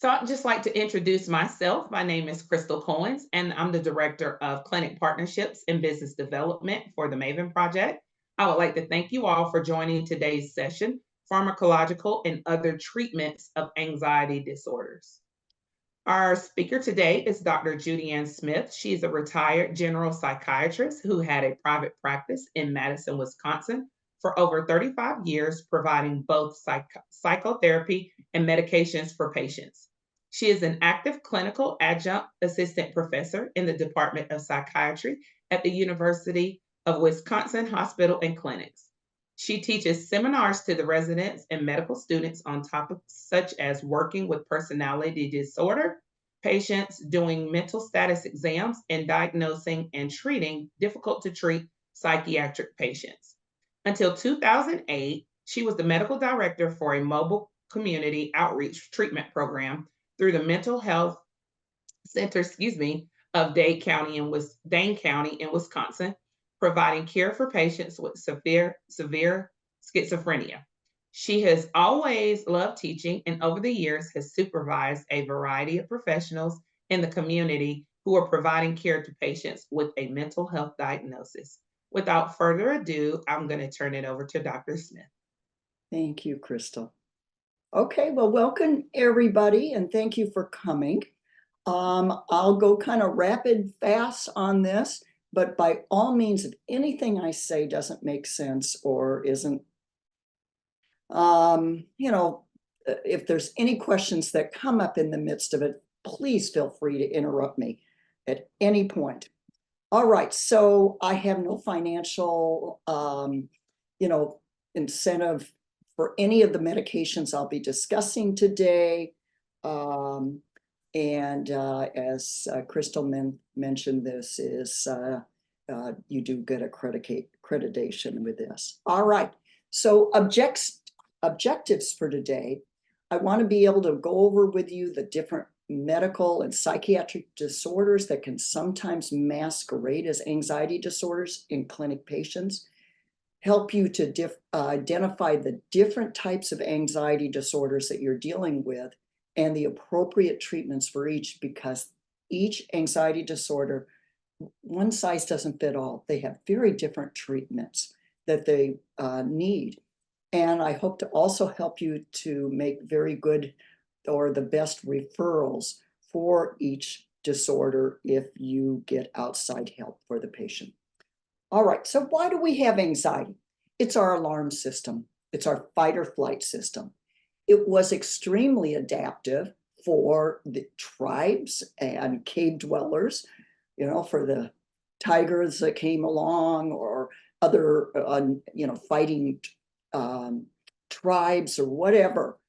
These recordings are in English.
So I'd just like to introduce myself. My name is Crystal Cohens, and I'm the Director of Clinic Partnerships and Business Development for the MAVEN Project. I would like to thank you all for joining today's session, Pharmacological and Other Treatments of Anxiety Disorders. Our speaker today is Dr. Judian Smith. She's a retired general psychiatrist who had a private practice in Madison, Wisconsin for over 35 years, providing both psychotherapy and medications for patients. She is an active clinical adjunct assistant professor in the Department of Psychiatry at the University of Wisconsin Hospital and Clinics. She teaches seminars to the residents and medical students on topics such as working with personality disorder patients, doing mental status exams, and diagnosing and treating difficult to treat psychiatric patients. Until 2008, she was the medical director for a mobile community outreach treatment program through the mental health center, of Dane County in Wisconsin, providing care for patients with severe schizophrenia. She has always loved teaching and over the years has supervised a variety of professionals in the community who are providing care to patients with a mental health diagnosis. Without further ado, I'm going to turn it over to Dr. Smith. Thank you, Crystal. Okay, well, welcome everybody, and thank you for coming. I'll go kind of rapid fast on this, but by all means, if anything I say doesn't make sense or isn't, if there's any questions that come up in the midst of it, please feel free to interrupt me at any point. All right, so I have no financial, incentive for any of the medications I'll be discussing today. As Crystal mentioned, this is, you do get accreditation with this. All right, so objectives for today. I want to be able to go over with you the different medical and psychiatric disorders that can sometimes masquerade as anxiety disorders in clinic patients, help you to identify the different types of anxiety disorders that you're dealing with and the appropriate treatments for each, because each anxiety disorder, one size doesn't fit all. They have very different treatments that they need. And I hope to also help you to make very good or the best referrals for each disorder if you get outside help for the patient. All right, so why do we have anxiety? It's our alarm system. It's our fight or flight system. It was extremely adaptive for the tribes and cave dwellers, for the tigers that came along or other, fighting tribes or whatever.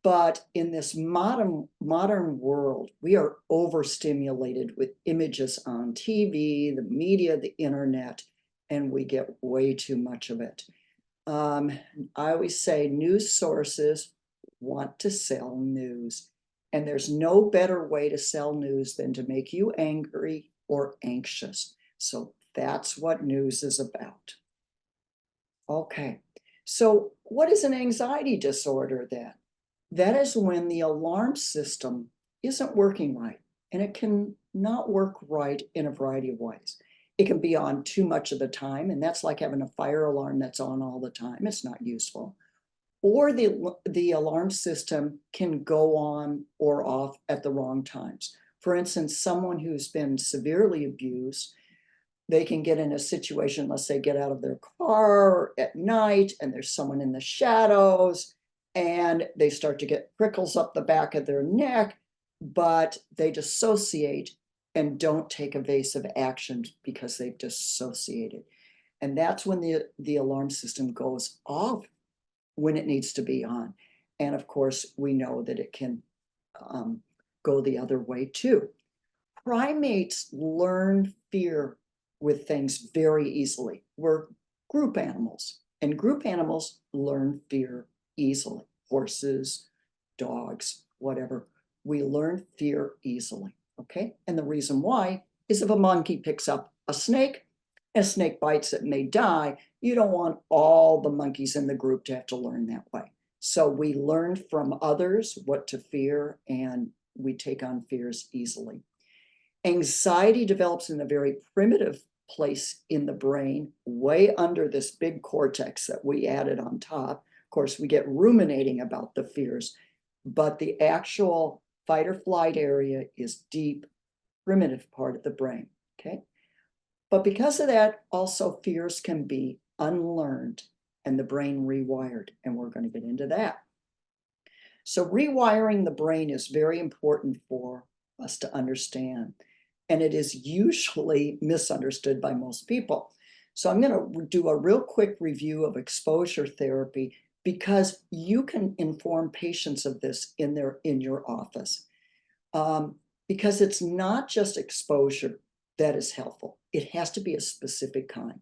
But in this modern world, we are overstimulated with images on TV, the media, the internet, and we get way too much of it. I always say news sources want to sell news, and there's no better way to sell news than to make you angry or anxious. So that's what news is about. Okay, so what is an anxiety disorder then? That is when the alarm system isn't working right, and it can not work right in a variety of ways. It can be on too much of the time, and that's like having a fire alarm that's on all the time. It's not useful. Or the alarm system can go on or off at the wrong times. For instance, someone who's been severely abused, they can get in a situation, let's say get out of their car at night and there's someone in the shadows and they start to get prickles up the back of their neck, but they dissociate and don't take evasive action because they've dissociated. And that's when the alarm system goes off when it needs to be on. And of course, we know that it can go the other way too. Primates learn fear with things very easily. We're group animals, and group animals learn fear easily. Horses, dogs, whatever. We learn fear easily, okay? And the reason why is if a monkey picks up a snake bites it and they die, you don't want all the monkeys in the group to have to learn that way. So we learn from others what to fear, and we take on fears easily. Anxiety develops in a very primitive place in the brain, way under this big cortex that we added on top. Of course, we get ruminating about the fears, but the actual fight or flight area is deep, primitive part of the brain, okay? But because of that, also fears can be unlearned and the brain rewired, and we're going to get into that. So rewiring the brain is very important for us to understand, and it is usually misunderstood by most people. So I'm going to do a real quick review of exposure therapy, because you can inform patients of this in your office. Because it's not just exposure that is helpful. It has to be a specific kind.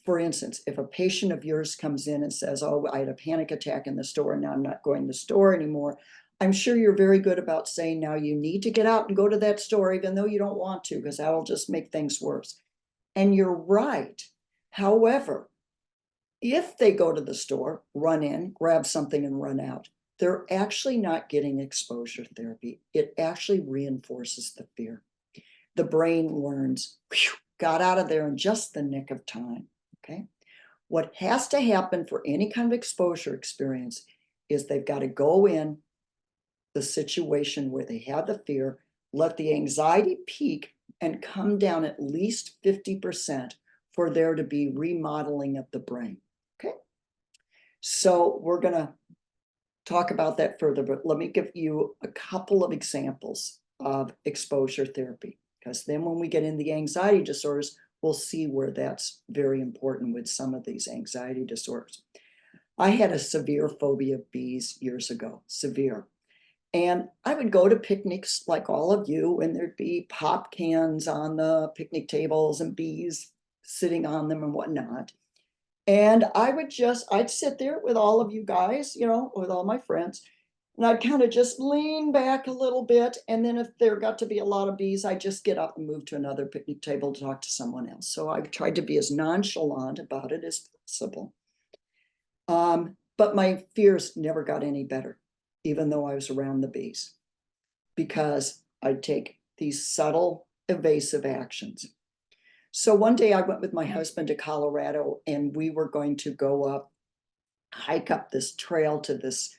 For instance, if a patient of yours comes in and says, oh, I had a panic attack in the store and now I'm not going to the store anymore, I'm sure you're very good about saying, now you need to get out and go to that store, even though you don't want to, because that will just make things worse. And you're right. However, if they go to the store, run in, grab something and run out, they're actually not getting exposure therapy. It actually reinforces the fear. The brain learns, whew, got out of there in just the nick of time, okay? What has to happen for any kind of exposure experience is they've got to go in the situation where they have the fear, let the anxiety peak and come down at least 50% for there to be remodeling of the brain, okay? So we're going to talk about that further, but let me give you a couple of examples of exposure therapy, because then when we get into the anxiety disorders, we'll see where that's very important with some of these anxiety disorders. I had a severe phobia of bees years ago, severe. And I would go to picnics like all of you, and there'd be pop cans on the picnic tables and bees sitting on them and whatnot. And I'd sit there with all of you guys, with all my friends, and I'd kind of just lean back a little bit. And then if there got to be a lot of bees, I'd just get up and move to another picnic table to talk to someone else. So I tried to be as nonchalant about it as possible. But my fears never got any better, even though I was around the bees, because I'd take these subtle, evasive actions. So one day I went with my husband to Colorado, and we were going to go hike up this trail to this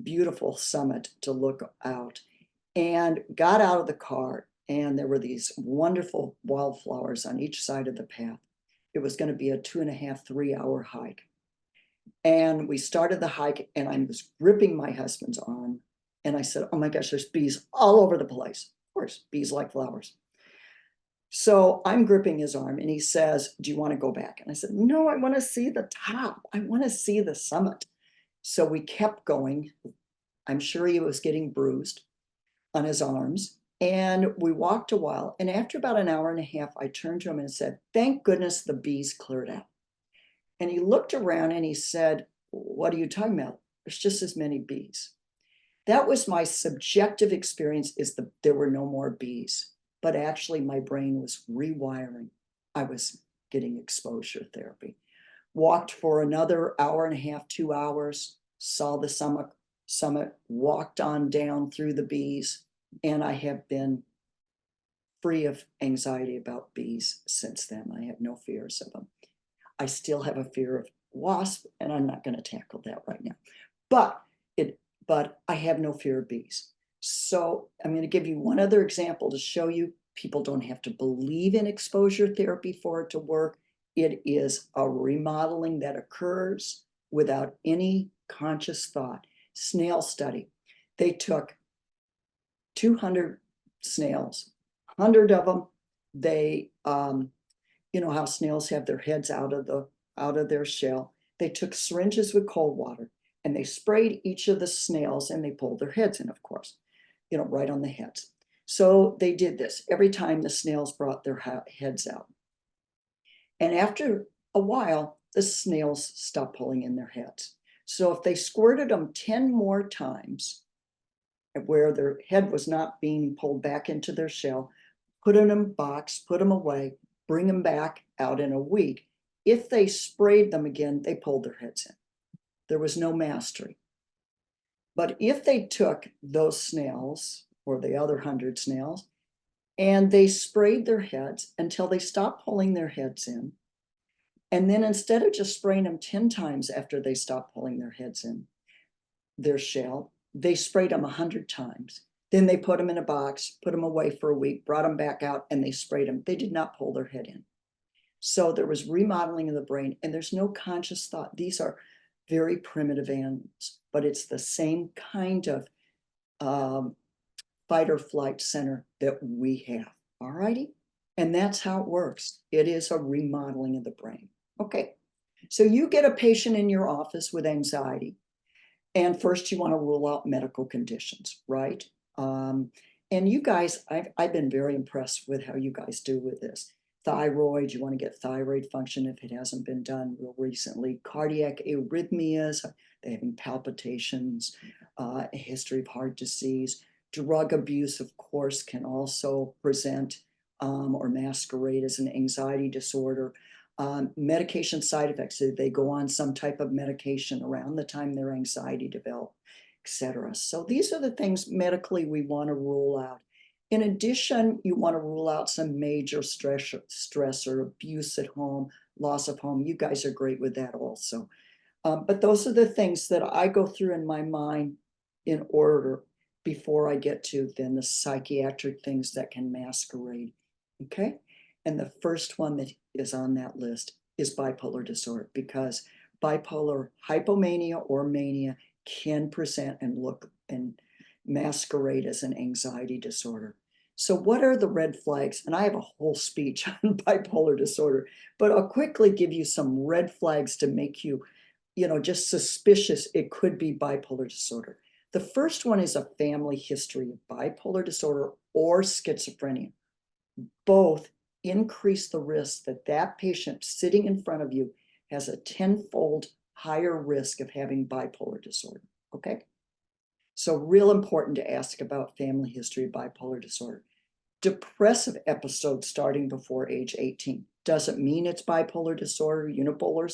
beautiful summit to look out, and got out of the car, and there were these wonderful wildflowers on each side of the path. It was going to be a 2.5, 3-hour hike. And we started the hike, and I was gripping my husband's arm, and I said, oh my gosh, there's bees all over the place. Of course, bees like flowers. So I'm gripping his arm, and he says, do you want to go back? And I said, no, I want to see the top. I want to see the summit. So we kept going. I'm sure he was getting bruised on his arms. And we walked a while. And after about an hour and a half, I turned to him and said, thank goodness the bees cleared out. And he looked around and he said, what are you talking about? There's just as many bees. That was my subjective experience, is there were no more bees. But actually my brain was rewiring. I was getting exposure therapy. Walked for another hour and a half, 2 hours, saw the summit, walked on down through the bees, and I have been free of anxiety about bees since then. I have no fears of them. I still have a fear of wasps, and I'm not going to tackle that right now. But I have no fear of bees. So I'm going to give you one other example to show you people don't have to believe in exposure therapy for it to work. It is a remodeling that occurs without any conscious thought. Snail study. They took 200 snails, 100 of them. They, you know how snails have their heads out of their shell. They took syringes with cold water, and they sprayed each of the snails, and they pulled their heads in, of course, right on the heads. So they did this every time the snails brought their heads out. And after a while, the snails stopped pulling in their heads. So if they squirted them 10 more times where their head was not being pulled back into their shell, put them in a box, put them away, bring them back out in a week. If they sprayed them again, they pulled their heads in. There was no mastery. But if they took those snails or the other 100 snails and they sprayed their heads until they stopped pulling their heads in, and then instead of just spraying them 10 times after they stopped pulling their heads in their shell, they sprayed them 100 times. Then they put them in a box, put them away for a week, brought them back out, and they sprayed them. They did not pull their head in. So there was remodeling of the brain, and there's no conscious thought. These are very primitive animals, but it's the same kind of fight or flight center that we have. All righty? And that's how it works. It is a remodeling of the brain. Okay. So you get a patient in your office with anxiety, and first you want to rule out medical conditions, right? And you guys, I've been very impressed with how you guys do with this. Thyroid, you want to get thyroid function if it hasn't been done real recently. Cardiac arrhythmias, they're having palpitations, a history of heart disease. Drug abuse, of course, can also present or masquerade as an anxiety disorder. Medication side effects, they go on some type of medication around the time their anxiety develops, etc. So these are the things medically we want to rule out. In addition, you want to rule out some major stressor, abuse at home, loss of home. You guys are great with that also. But those are the things that I go through in my mind in order before I get to then the psychiatric things that can masquerade. Okay? And the first one that is on that list is bipolar disorder, because bipolar hypomania or mania can present and look and masquerade as an anxiety disorder. So what are the red flags? And I have a whole speech on bipolar disorder, but I'll quickly give you some red flags to make you, just suspicious it could be bipolar disorder. The first one is a family history of bipolar disorder or schizophrenia. Both increase the risk that that patient sitting in front of you has a 10-fold higher risk of having bipolar disorder, okay? So real important to ask about family history of bipolar disorder. Depressive episodes starting before age 18. Doesn't mean it's bipolar disorder. Unipolar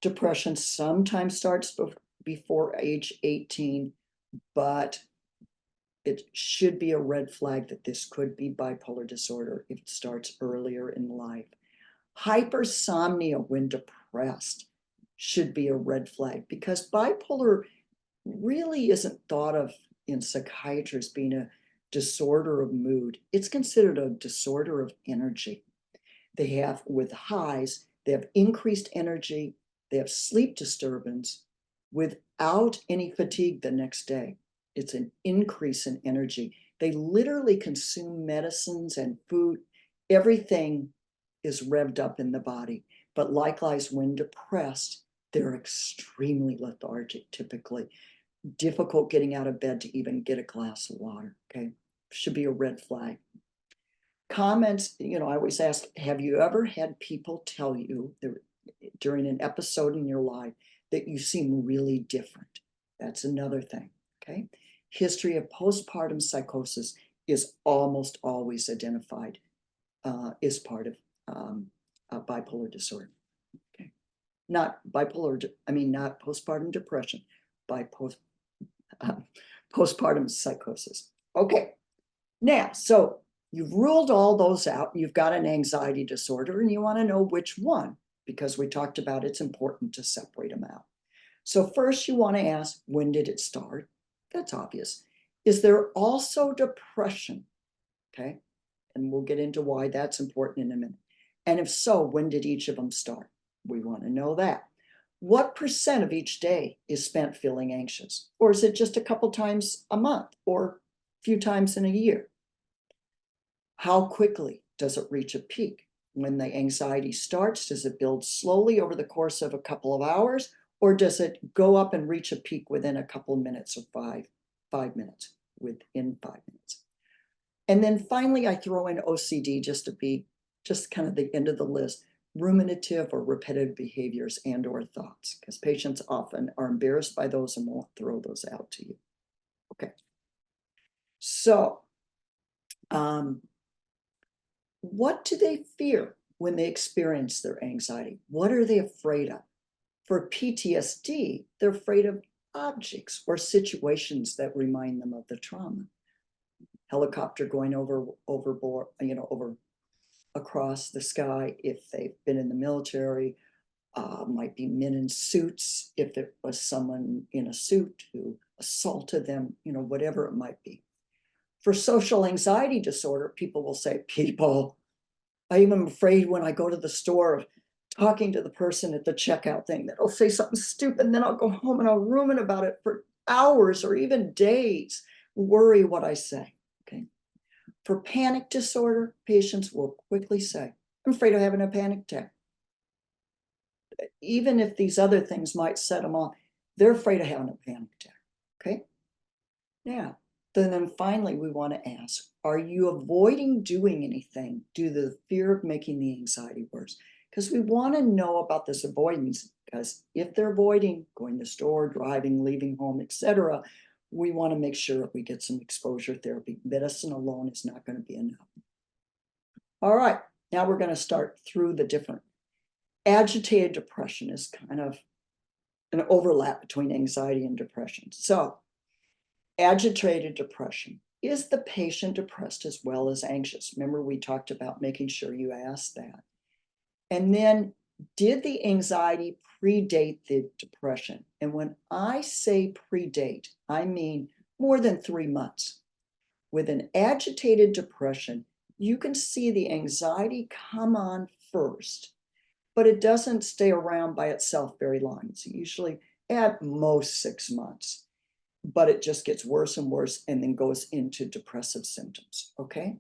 depression sometimes starts before age 18, but it should be a red flag that this could be bipolar disorder if it starts earlier in life. Hypersomnia when depressed should be a red flag, because bipolar really isn't thought of in psychiatry as being a disorder of mood. It's considered a disorder of energy. They have, with highs, they have increased energy, they have sleep disturbance without any fatigue the next day. It's an increase in energy. They literally consume medicines and food. Everything is revved up in the body. But likewise, when depressed, they're extremely lethargic, typically. Difficult getting out of bed to even get a glass of water, okay? Should be a red flag. Comments, I always ask, have you ever had people tell you during an episode in your life that you seem really different? That's another thing, okay? History of postpartum psychosis is almost always identified as part of bipolar disorder. Okay, not postpartum depression, postpartum psychosis. Okay, now, so you've ruled all those out. You've got an anxiety disorder, and you want to know which one, because we talked about it's important to separate them out. So first, you want to ask, when did it start? That's obvious. Is there also depression? Okay, and we'll get into why that's important in a minute. And if so, when did each of them start? We want to know that. What percent of each day is spent feeling anxious? Or is it just a couple times a month or a few times in a year? How quickly does it reach a peak? When the anxiety starts, does it build slowly over the course of a couple of hours? Or does it go up and reach a peak within a couple of minutes or five minutes, within 5 minutes? And then finally, I throw in OCD just to be just kind of the end of the list, ruminative or repetitive behaviors and or thoughts, because patients often are embarrassed by those and won't throw those out to you. Okay. So what do they fear when they experience their anxiety? What are they afraid of? For PTSD, they're afraid of objects or situations that remind them of the trauma. Helicopter going overboard, across the sky if they've been in the military, might be men in suits if it was someone in a suit who assaulted them, whatever it might be. For social anxiety disorder, people will say, I'm afraid when I go to the store of talking to the person at the checkout thing that will say something stupid, and then I'll go home and I'll ruminate about it for hours or even days, worry what I say, okay? For panic disorder, patients will quickly say, I'm afraid of having a panic attack. Even if these other things might set them off, they're afraid of having a panic attack, okay? Now, then finally, we want to ask, are you avoiding doing anything due to the fear of making the anxiety worse? Because we want to know about this avoidance, because if they're avoiding going to the store, driving, leaving home, etc., we want to make sure that we get some exposure therapy. Medicine alone is not going to be enough. All right, now we're going to start through the different. Agitated depression is kind of an overlap between anxiety and depression. So, agitated depression. Is the patient depressed as well as anxious? Remember, we talked about making sure you ask that. And then, did the anxiety predate the depression? And when I say predate, I mean more than 3 months. With an agitated depression, you can see the anxiety come on first, but it doesn't stay around by itself very long. It's usually at most 6 months, but it just gets worse and worse and then goes into depressive symptoms, okay?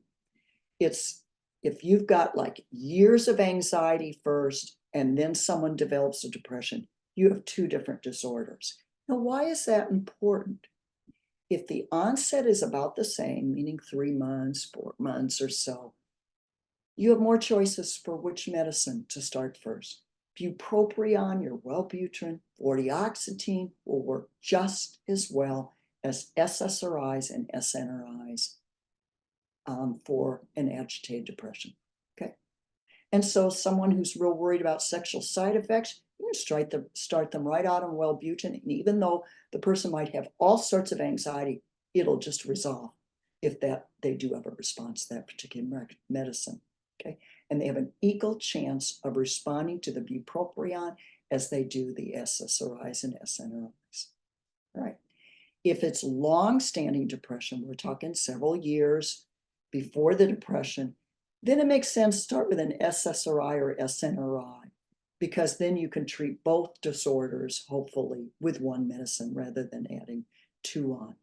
If you've got like years of anxiety first and then someone develops a depression, you have 2 different disorders. Now, why is that important? If the onset is about the same, meaning 3 months, 4 months or so, you have more choices for which medicine to start first. Bupropion, your Wellbutrin, vortioxetine will work just as well as SSRIs and SNRIs for an agitated depression, okay? And so someone who's real worried about sexual side effects, you can start them right out on Wellbutrin, and even though the person might have all sorts of anxiety, it'll just resolve if they do have a response to that particular medicine, okay? And they have an equal chance of responding to the bupropion as they do the SSRIs and SNRIs, all right? If it's long-standing depression, we're talking several years before the depression, then it makes sense to start with an SSRI or SNRI, because then you can treat both disorders, hopefully, with one medicine rather than adding 2 on.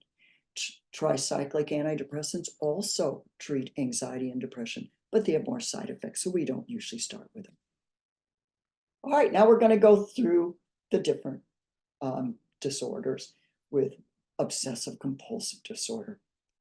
Tricyclic antidepressants also treat anxiety and depression, but they have more side effects, so we don't usually start with them. All right, now we're going to go through the different disorders with obsessive compulsive disorder.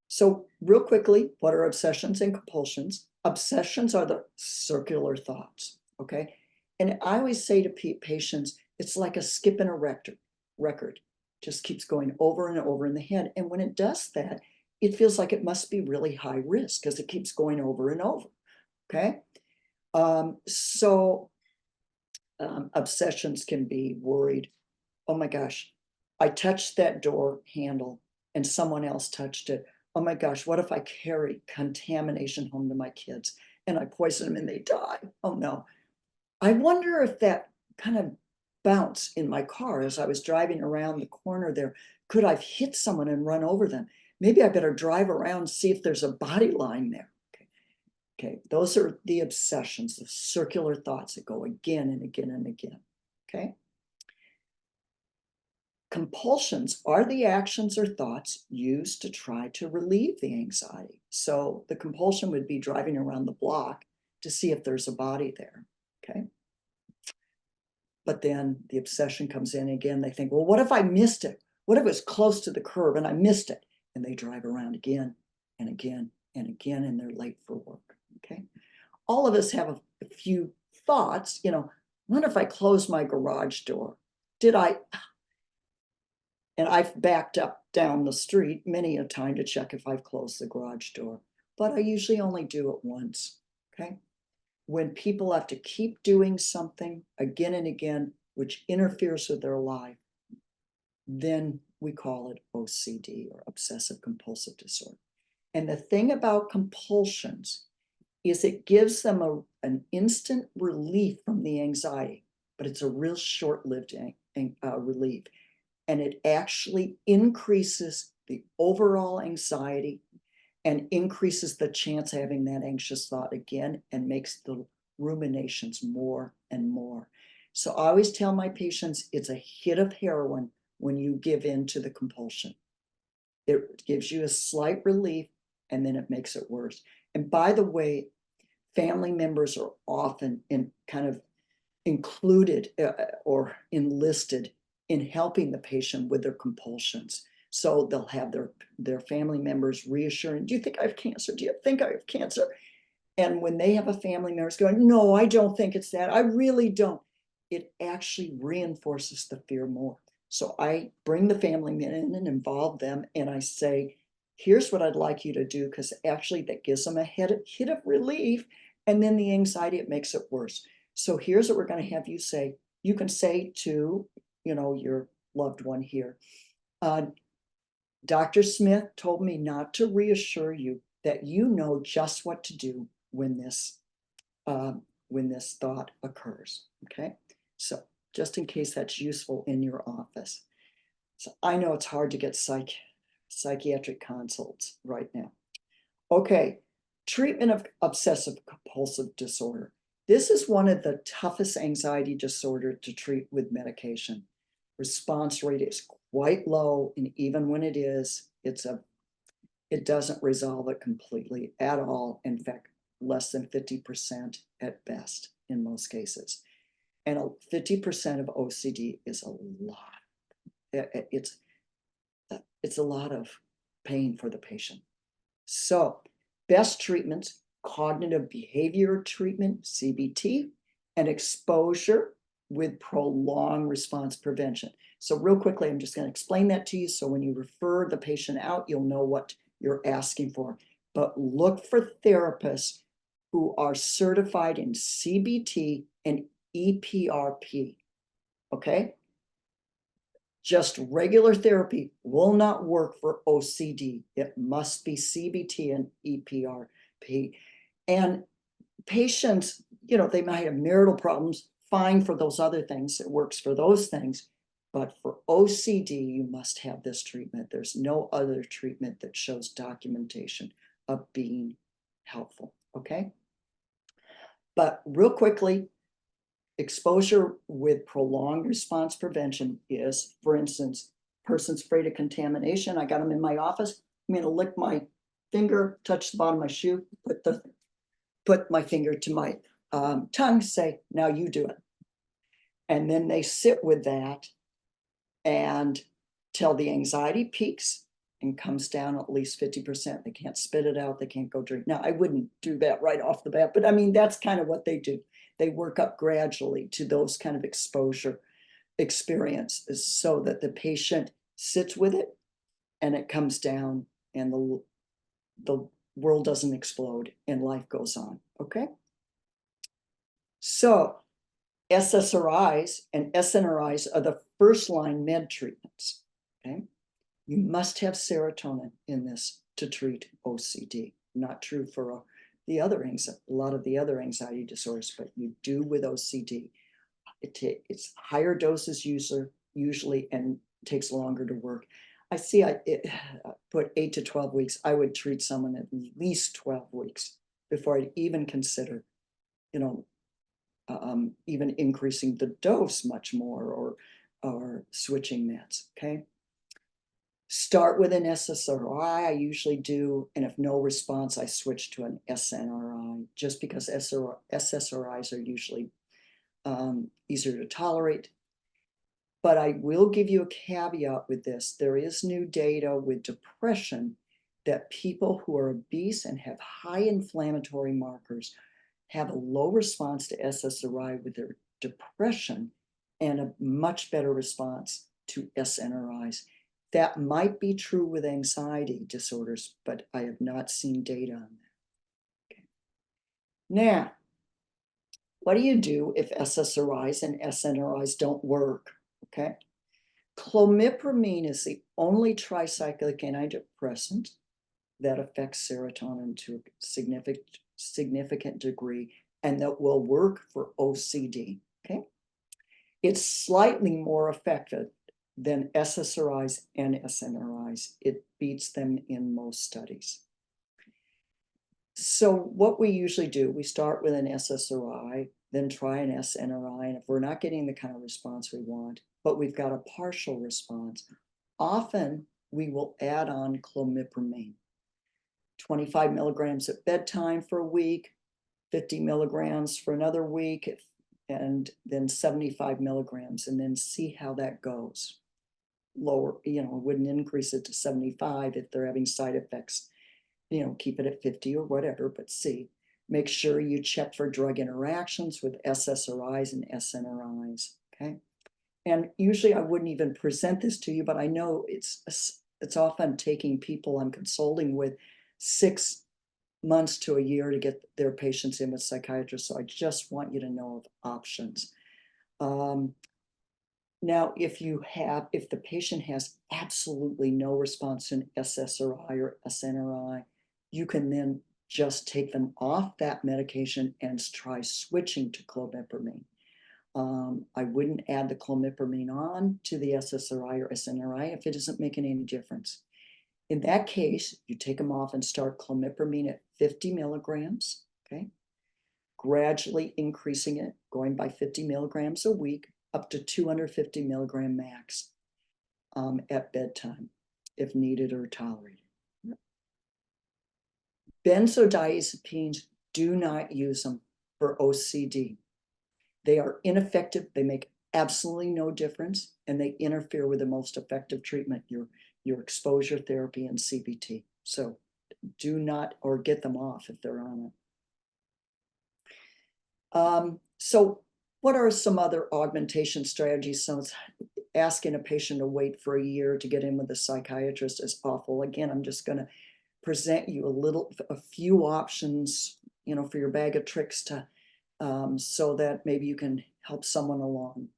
So real quickly, what are obsessions and compulsions? Obsessions are the circular thoughts, okay? And I always say to patients, it's like a skip in a record. Just keeps going over and over in the head. And when it does that, it feels like it must be really high risk because it keeps going over and over, okay? Obsessions can be worried, oh my gosh, I touched that door handle and someone else touched it. Oh my gosh, what if I carry contamination home to my kids and I poison them and they die? Oh no. I wonder if that kind of bounce in my car as I was driving around the corner there, could I've hit someone and run over them? Maybe I better drive around, see if there's a body lying there. Okay, those are the obsessions, the circular thoughts that go again and again and again, okay? Compulsions are the actions or thoughts used to try to relieve the anxiety. So the compulsion would be driving around the block to see if there's a body there, okay? But then the obsession comes in again. They think, well, what if I missed it? What if it was close to the curb and I missed it? And they drive around again and again and again, and they're late for work, okay? All of us have a few thoughts, what if I closed my garage door? And I've backed up down the street many a time to check if I've closed the garage door, but I usually only do it once, okay? When people have to keep doing something again and again, which interferes with their life, then we call it OCD, or obsessive compulsive disorder. And the thing about compulsions is it gives them an instant relief from the anxiety, but it's a real short-lived relief. And it actually increases the overall anxiety and increases the chance of having that anxious thought again, and makes the ruminations more and more. So I always tell my patients, it's a hit of heroin when you give in to the compulsion. It gives you a slight relief, and then it makes it worse. And by the way, family members are often kind of included or enlisted in helping the patient with their compulsions. So they'll have their family members reassuring, do you think I have cancer? Do you think I have cancer? And when they have a family member going, no, I don't think it's that, I really don't, it actually reinforces the fear more. So I bring the family in and involve them, and I say, here's what I'd like you to do, because actually that gives them a hit of relief, and then the anxiety, it makes it worse. So here's what we're going to have you say. You can say to, your loved one here, Dr. Smith told me not to reassure you, that you know just what to do when this thought occurs. Okay, so just in case that's useful in your office. So I know it's hard to get psychiatric consults right now. Okay, treatment of obsessive compulsive disorder. This is one of the toughest anxiety disorder to treat with medication. Response rate is quite low, and even when it is, it doesn't resolve it completely at all. In fact, less than 50% at best in most cases. And 50% of OCD is a lot. It's a lot of pain for the patient. So best treatments, cognitive behavior treatment, CBT, and exposure with prolonged response prevention. So real quickly, I'm just going to explain that to you. So when you refer the patient out, you'll know what you're asking for. But look for therapists who are certified in CBT and EPRP, okay? Just regular therapy will not work for OCD. It must be CBT and EPRP. And patients, they might have marital problems, fine for those other things. It works for those things. But for OCD, you must have this treatment. There's no other treatment that shows documentation of being helpful, okay? But real quickly, exposure with prolonged response prevention is, for instance, person's afraid of contamination. I got them in my office. I'm going to lick my finger, touch the bottom of my shoe, put my finger to my tongue, say, now you do it. And then they sit with that and till the anxiety peaks and comes down at least 50%. They can't spit it out. They can't go drink. Now, I wouldn't do that right off the bat, but I mean, that's kind of what they do. They work up gradually to those kind of exposure experiences so that the patient sits with it and it comes down and the world doesn't explode and life goes on, okay? So SSRIs and SNRIs are the first line med treatments, okay? You must have serotonin in this to treat OCD. Not true for a lot of the other anxiety disorders, but you do with OCD. It's higher doses usually and takes longer to work. I see I put 8 to 12 weeks. I would treat someone at least 12 weeks before I'd even consider, even increasing the dose much more or switching meds, okay? Start with an SSRI, I usually do, and if no response, I switch to an SNRI, just because SSRIs are usually easier to tolerate. But I will give you a caveat with this. There is new data with depression that people who are obese and have high inflammatory markers have a low response to SSRI with their depression and a much better response to SNRIs. That might be true with anxiety disorders, but I have not seen data on that. Okay. Now, what do you do if SSRIs and SNRIs don't work? Okay. Clomipramine is the only tricyclic antidepressant that affects serotonin to a significant degree and that will work for OCD. Okay. It's slightly more effective than SSRIs and SNRIs. It beats them in most studies. So what we usually do, we start with an SSRI, then try an SNRI, and if we're not getting the kind of response we want, but we've got a partial response, often we will add on clomipramine. 25 milligrams at bedtime for a week, 50 milligrams for another week, and then 75 milligrams, and then see how that goes. Lower, wouldn't increase it to 75 if they're having side effects. Keep it at 50 or whatever, but see. Make sure you check for drug interactions with SSRIs and SNRIs, okay? And usually I wouldn't even present this to you, but I know it's often taking people I'm consulting with 6 months to a year to get their patients in with psychiatrists. So I just want you to know of options. Now, if the patient has absolutely no response to an SSRI or SNRI, you can then just take them off that medication and try switching to clomipramine. I wouldn't add the clomipramine on to the SSRI or SNRI if it isn't making any difference. In that case, you take them off and start clomipramine at 50 milligrams, okay? Gradually increasing it, going by 50 milligrams a week, up to 250 milligram max at bedtime, if needed or tolerated. Benzodiazepines, do not use them for OCD. They are ineffective. They make absolutely no difference, and they interfere with the most effective treatment, your exposure therapy and CBT. So do not, or get them off if they're on it. So what are some other augmentation strategies? So it's asking a patient to wait for a year to get in with a psychiatrist is awful. Again, I'm just going to present you a few options, for your bag of tricks to, so that maybe you can help someone along.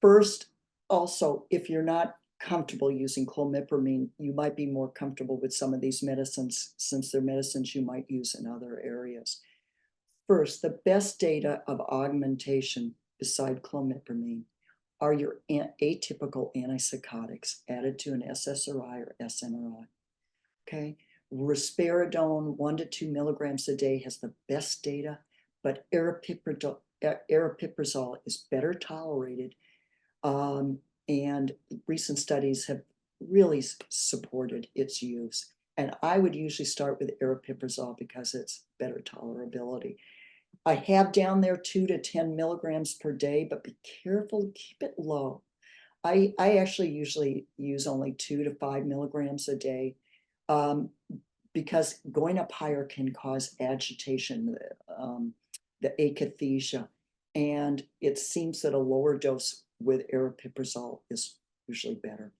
First, also, if you're not comfortable using clomipramine, you might be more comfortable with some of these medicines, since they're medicines you might use in other areas. First, the best data of augmentation beside clomipramine are your atypical antipsychotics added to an SSRI or SNRI. Okay, risperidone 1 to 2 milligrams a day has the best data, but aripiprazole is better tolerated, and recent studies have really supported its use. And I would usually start with aripiprazole because it's better tolerability. I have down there 2 to 10 milligrams per day, but be careful, keep it low. I actually usually use only 2 to 5 milligrams a day, because going up higher can cause agitation, the akathisia, and it seems that a lower dose with aripiprazole is usually better.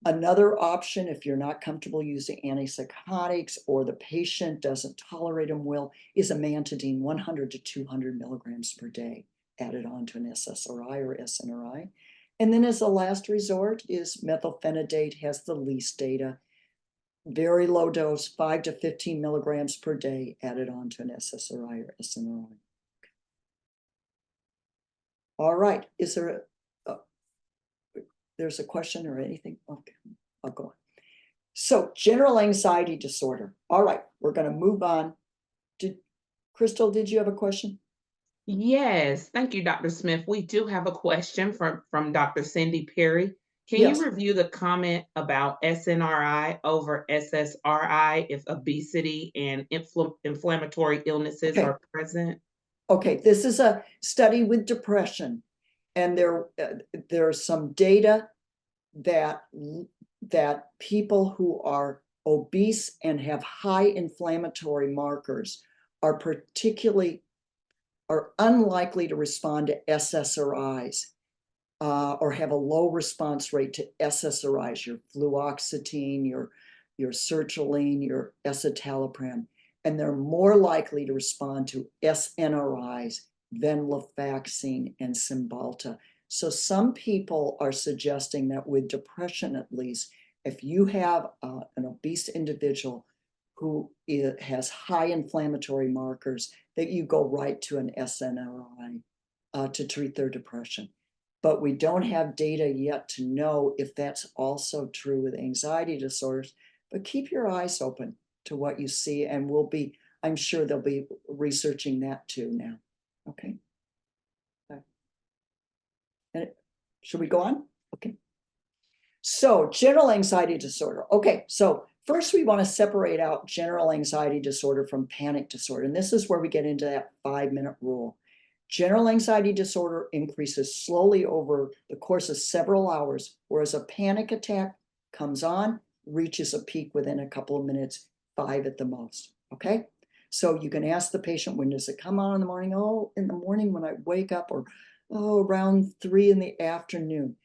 Another option, if you're not comfortable using antipsychotics or the patient doesn't tolerate them well, is amantadine 100 to 200 milligrams per day added on to an SSRI or SNRI. And then as a last resort is methylphenidate, has the least data. Very low dose, 5 to 15 milligrams per day added on to an SSRI or SNRI. All right, is there there's a question or anything? Okay, I'll go on. So general anxiety disorder. All right, we're going to move on. Crystal, did you have a question? Yes, thank you, Dr. Smith. We do have a question from Dr. Cindy Perry. Can Yes. you review the comment about SNRI over SSRI if obesity and inflammatory illnesses are present? Okay, this is a study with depression, and there's some data that people who are obese and have high inflammatory markers are unlikely to respond to SSRIs, or have a low response rate to SSRIs, your fluoxetine, your sertraline, your escitalopram. and they're more likely to respond to SNRIs, venlafaxine, and Cymbalta. So some people are suggesting that with depression, at least, if you have an obese individual who has high inflammatory markers, that you go right to an SNRI to treat their depression. But we don't have data yet to know if that's also true with anxiety disorders. But keep your eyes open to what you see, and I'm sure they'll be researching that too now. Okay. And should we go on? Okay. So general anxiety disorder. Okay, so first we want to separate out general anxiety disorder from panic disorder. And this is where we get into that 5-minute rule. General anxiety disorder increases slowly over the course of several hours, whereas a panic attack comes on, reaches a peak within a couple of minutes, 5 at the most. Okay, so you can ask the patient, when does it come on in the morning? Oh, in the morning when I wake up, or oh, around 3 in the afternoon.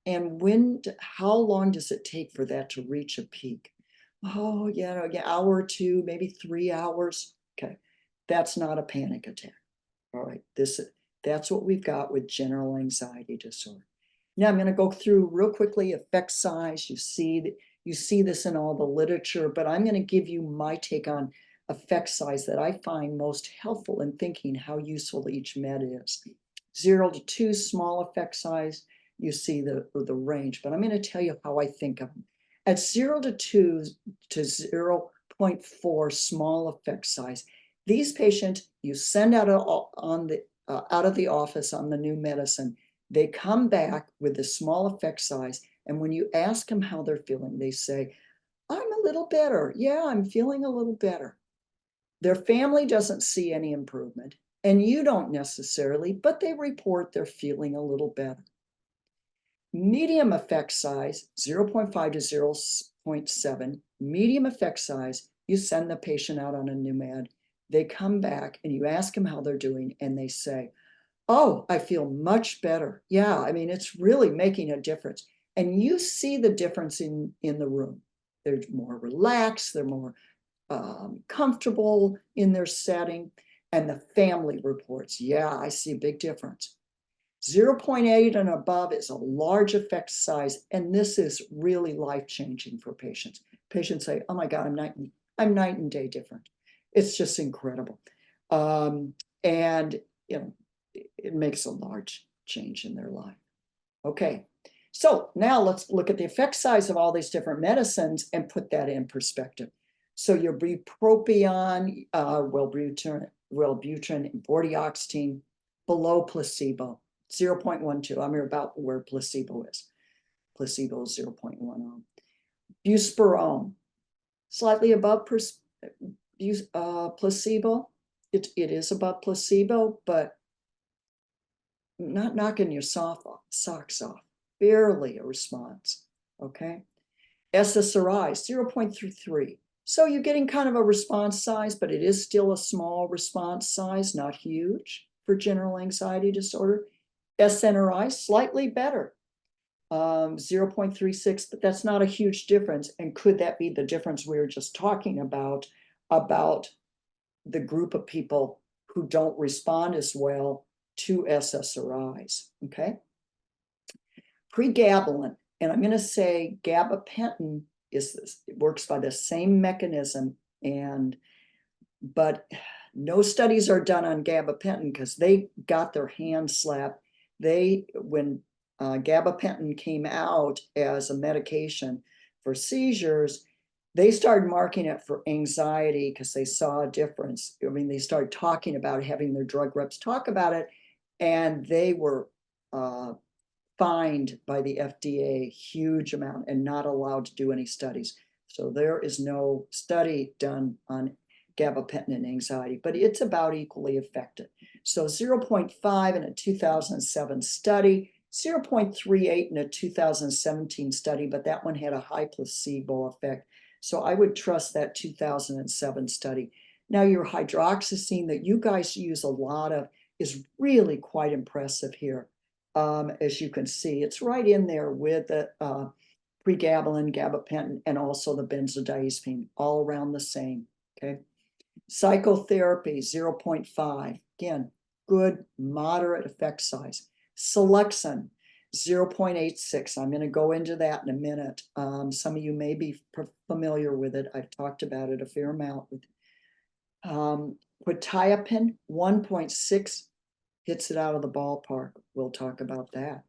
And how long does it take for that to reach a peak? Oh, yeah, hour or two, maybe 3 hours. Okay, that's not a panic attack. All right, that's what we've got with general anxiety disorder. Now I'm going to go through real quickly effect size. You see this in all the literature, but I'm going to give you my take on effect size that I find most helpful in thinking how useful each med is. 0 to 2, small effect size. You see the range, but I'm going to tell you how I think of them. At 0 to 2 to 0.4 small effect size, these patients you send out of the office on the new medicine, they come back with the small effect size, and when you ask them how they're feeling, they say, I'm a little better. Yeah, I'm feeling a little better. Their family doesn't see any improvement, and you don't necessarily, but they report they're feeling a little better. Medium effect size, 0.5 to 0.7, medium effect size, you send the patient out on a new med, they come back and you ask them how they're doing, and they say, oh, I feel much better. Yeah, I mean, it's really making a difference. And you see the difference in the room. They're more relaxed, they're more comfortable in their setting, and the family reports, yeah, I see a big difference. 0.8 and above is a large effect size, and this is really life-changing for patients. Patients say, oh my God, I'm night and day different. It's just incredible. And it makes a large change in their life. Okay, so now let's look at the effect size of all these different medicines and put that in perspective. So your bupropion, Wellbutrin, vortioxetine, below placebo, 0.12. I'm about where placebo is. Placebo is 0.10. Buspirone, slightly above placebo. It is above placebo, but not knocking your socks off. Barely a response. Okay. SSRIs, 0.33. So you're getting kind of a response size, but it is still a small response size, not huge for general anxiety disorder. SNRI, slightly better, 0.36, but that's not a huge difference. And could that be the difference we were just talking about the group of people who don't respond as well to SSRIs? Okay. Pregabalin, and I'm going to say gabapentin it works by the same mechanism, but no studies are done on gabapentin because they got their hands slapped. When gabapentin came out as a medication for seizures, they started marking it for anxiety because they saw a difference. I mean, they started talking about having their drug reps talk about it, and they were fined by the FDA huge amount and not allowed to do any studies. So there is no study done on gabapentin and anxiety, but it's about equally effective. So 0.5 in a 2007 study, 0.38 in a 2017 study, but that one had a high placebo effect. So I would trust that 2007 study. Now your hydroxyzine that you guys use a lot of is really quite impressive here. As you can see, it's right in there with the pregabalin, gabapentin, and also the benzodiazepine, all around the same. Okay. Psychotherapy, 0.5. Again, good, moderate effect size. Selexin, 0.86. I'm going to go into that in a minute. Some of you may be familiar with it. I've talked about it a fair amount. Quetiapine, 1.6, hits it out of the ballpark. We'll talk about that.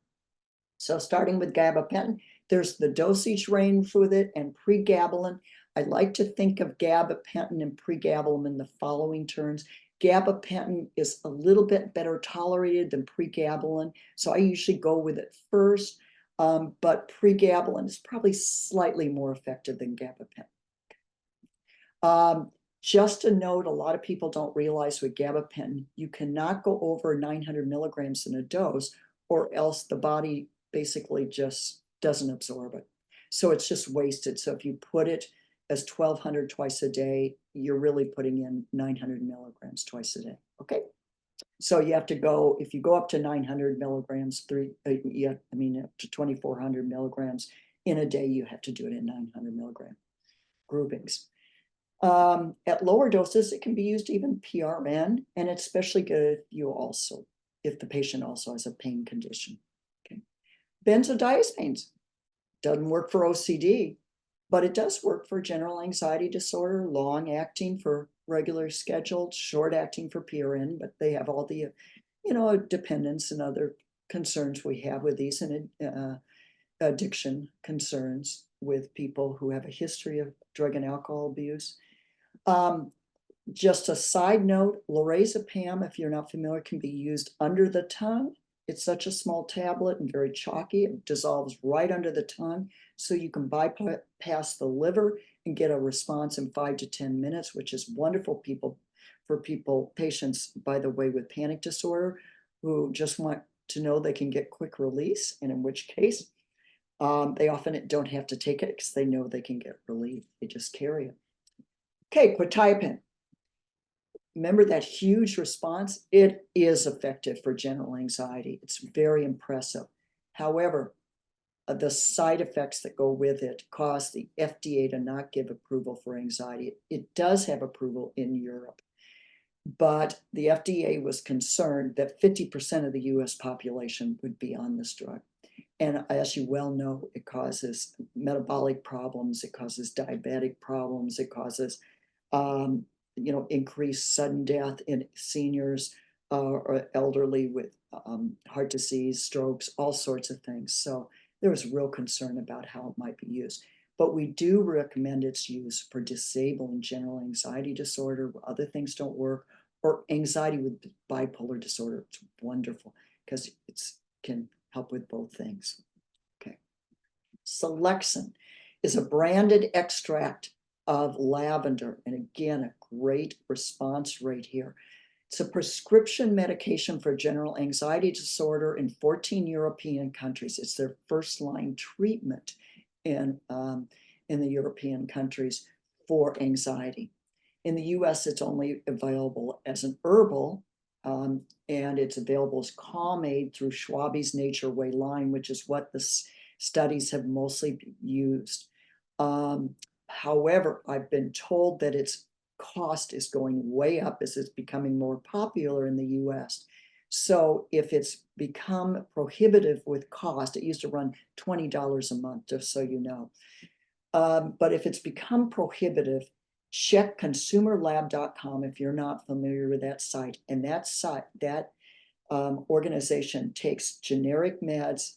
So starting with gabapentin, there's the dosage range with it and pregabalin. I like to think of gabapentin and pregabalin in the following terms. Gabapentin is a little bit better tolerated than pregabalin, so I usually go with it first, but pregabalin is probably slightly more effective than gabapentin. Just a note, a lot of people don't realize with gabapentin, you cannot go over 900 milligrams in a dose, or else the body basically just doesn't absorb it. So it's just wasted. So if you put it as 1200 twice a day, you're really putting in 900 milligrams twice a day. Okay. So you have to go, if you go up to 900 milligrams, up to 2400 milligrams in a day, you have to do it in 900 milligram groupings. At lower doses, it can be used even PRN, and it's especially good if the patient also has a pain condition. Okay. Benzodiazepines doesn't work for OCD, but it does work for general anxiety disorder, long acting for regular scheduled, short acting for PRN, but they have all the, dependence and other concerns we have with these, and addiction concerns with people who have a history of drug and alcohol abuse. Just a side note, lorazepam, if you're not familiar, can be used under the tongue. It's such a small tablet and very chalky. It dissolves right under the tongue, so you can bypass the liver and get a response in 5 to 10 minutes, which is wonderful patients, by the way, with panic disorder, who just want to know they can get quick release, and in which case they often don't have to take it because they know they can get relief. They just carry it. Okay, quetiapine. Remember that huge response? It is effective for general anxiety. It's very impressive. However, the side effects that go with it cause the FDA to not give approval for anxiety. It does have approval in Europe, but the FDA was concerned that 50% of the US population would be on this drug. And as you well know, it causes metabolic problems, it causes diabetic problems, it causes increased sudden death in seniors or elderly with heart disease, strokes, all sorts of things. So there was real concern about how it might be used. But we do recommend its use for disabling general anxiety disorder, where other things don't work, or anxiety with bipolar disorder. It's wonderful because it can help with both things. Okay. Selexin is a branded extract of lavender, and again, a great response rate here. It's a prescription medication for general anxiety disorder in 14 European countries. It's their first-line treatment in the European countries for anxiety. In the US, it's only available as an herbal, and it's available as calm aid through Schwabe's Nature Way line, which is what the studies have mostly used. However, I've been told that its cost is going way up as it's becoming more popular in the US. So if it's become prohibitive with cost, it used to run $20 a month, just so you know. But if it's become prohibitive, check consumerlab.com if you're not familiar with that site. And that site, that organization takes generic meds,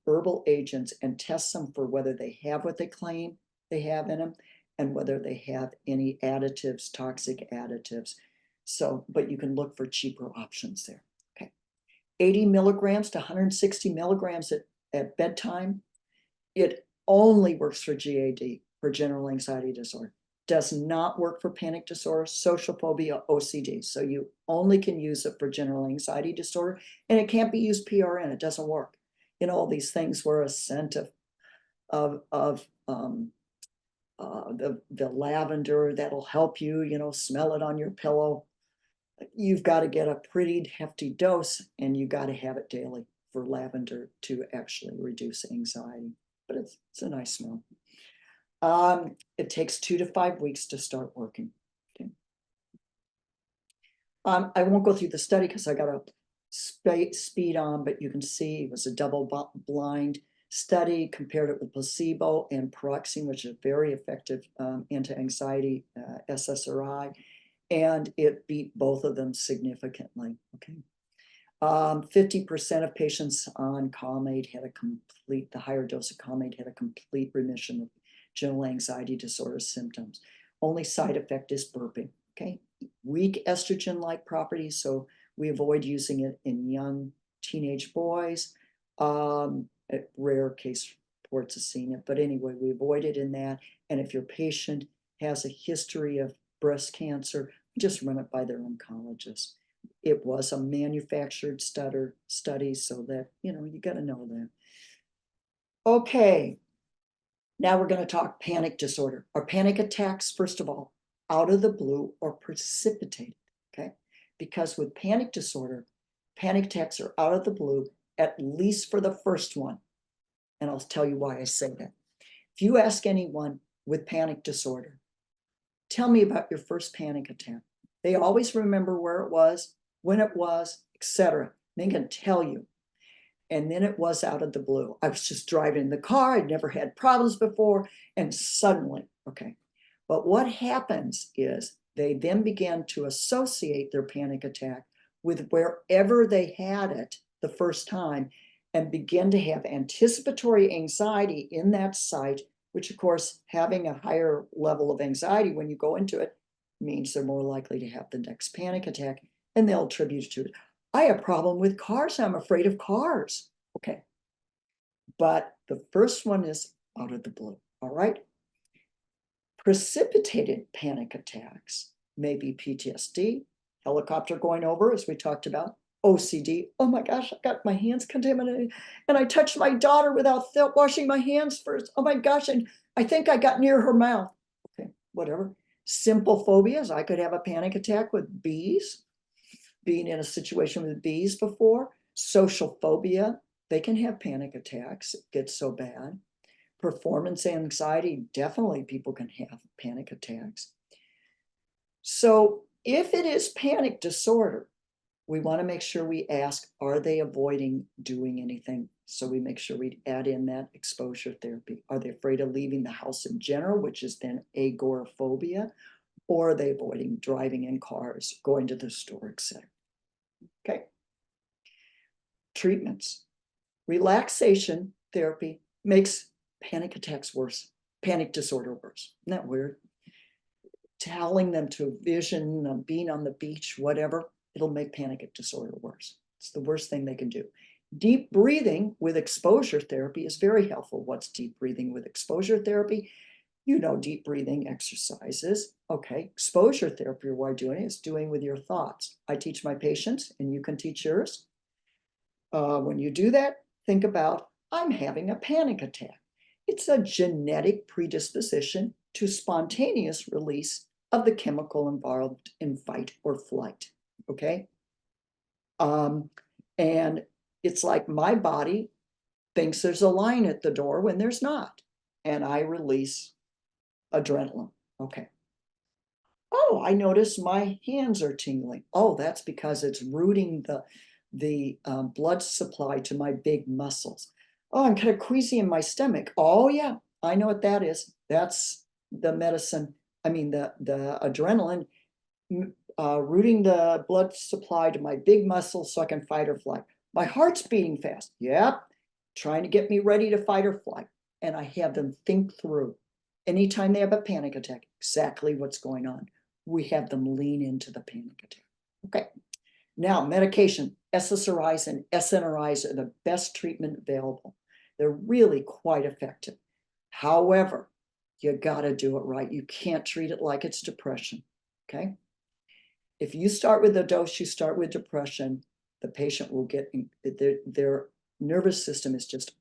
herbal agents, and tests them for whether they have what they claim they have in them and whether they have any additives, toxic additives. So, but you can look for cheaper options there. Okay. 80 milligrams to 160 milligrams at bedtime. It only works for GAD, for general anxiety disorder. Does not work for panic disorder, social phobia, OCD. So you only can use it for general anxiety disorder, and it can't be used PRN. It doesn't work. All these things were a scent of the lavender that'll help you, smell it on your pillow. You've got to get a pretty hefty dose, and you got to have it daily for lavender to actually reduce anxiety. But it's a nice smell. It takes 2 to 5 weeks to start working. Okay. I won't go through the study because I got a speed on, but you can see it was a double-blind study, compared it with placebo and paroxetine, which is a very effective anti-anxiety SSRI, and it beat both of them significantly. Okay. 50% of patients on Calmate had the higher dose of Calmate had a complete remission of general anxiety disorder symptoms. Only side effect is burping. Okay. Weak estrogen-like properties, so we avoid using it in young teenage boys. At rare case reports have seen it, but anyway, we avoid it in that. And if your patient has a history of breast cancer, just run it by their oncologist. It was a manufactured study, so that, you got to know that. Okay, now we're going to talk panic disorder. Are panic attacks, first of all, out of the blue or precipitated? Okay, because with panic disorder, panic attacks are out of the blue, at least for the first one. And I'll tell you why I say that. If you ask anyone with panic disorder, tell me about your first panic attack, they always remember where it was, when it was, etc. They can tell you. And then it was out of the blue. I was just driving in the car. I'd never had problems before. And suddenly, okay. But what happens is they then began to associate their panic attack with wherever they had it the first time, and begin to have anticipatory anxiety in that site, which of course, having a higher level of anxiety when you go into it means they're more likely to have the next panic attack, and they'll attribute it to it. I have a problem with cars. I'm afraid of cars. Okay. But the first one is out of the blue. All right. Precipitated panic attacks may be PTSD, helicopter going over, as we talked about, OCD. Oh my gosh, I got my hands contaminated and I touched my daughter without washing my hands first. Oh my gosh, and I think I got near her mouth. Okay, whatever. Simple phobias. I could have a panic attack with bees, being in a situation with bees before. Social phobia. They can have panic attacks. It gets so bad. Performance anxiety. Definitely people can have panic attacks. So if it is panic disorder, we want to make sure we ask, are they avoiding doing anything? So we make sure we add in that exposure therapy. Are they afraid of leaving the house in general, which is then agoraphobia? Or are they avoiding driving in cars, going to the store, etc.? Okay. Treatments. Relaxation therapy makes panic attacks worse, panic disorder worse. Isn't that weird? Telling them to vision being on the beach, whatever, it'll make panic disorder worse. It's the worst thing they can do. Deep breathing with exposure therapy is very helpful. What's deep breathing with exposure therapy? You know, deep breathing exercises. Okay, exposure therapy, or why doing it, is doing with your thoughts. I teach my patients, and you can teach yours. When you do that, think about, I'm having a panic attack. It's a genetic predisposition to spontaneous release of the chemical involved in fight or flight. Okay. And it's like my body thinks there's a lion at the door when there's not. And I release adrenaline. Okay. Oh, I notice my hands are tingling. Oh, that's because it's rooting the blood supply to my big muscles. Oh, I'm kind of queasy in my stomach. Oh yeah, I know what that is. That's the medicine. I mean, the adrenaline rooting the blood supply to my big muscles so I can fight or flight. My heart's beating fast. Yep, trying to get me ready to fight or flight. And I have them think through, anytime they have a panic attack, exactly what's going on. We have them lean into the panic attack. Okay. Now, medication, SSRIs and SNRIs are the best treatment available. They're really quite effective. However, you got to do it right. You can't treat it like it's depression. Okay. If you start with a dose, you start with depression, the patient will get, their nervous system is just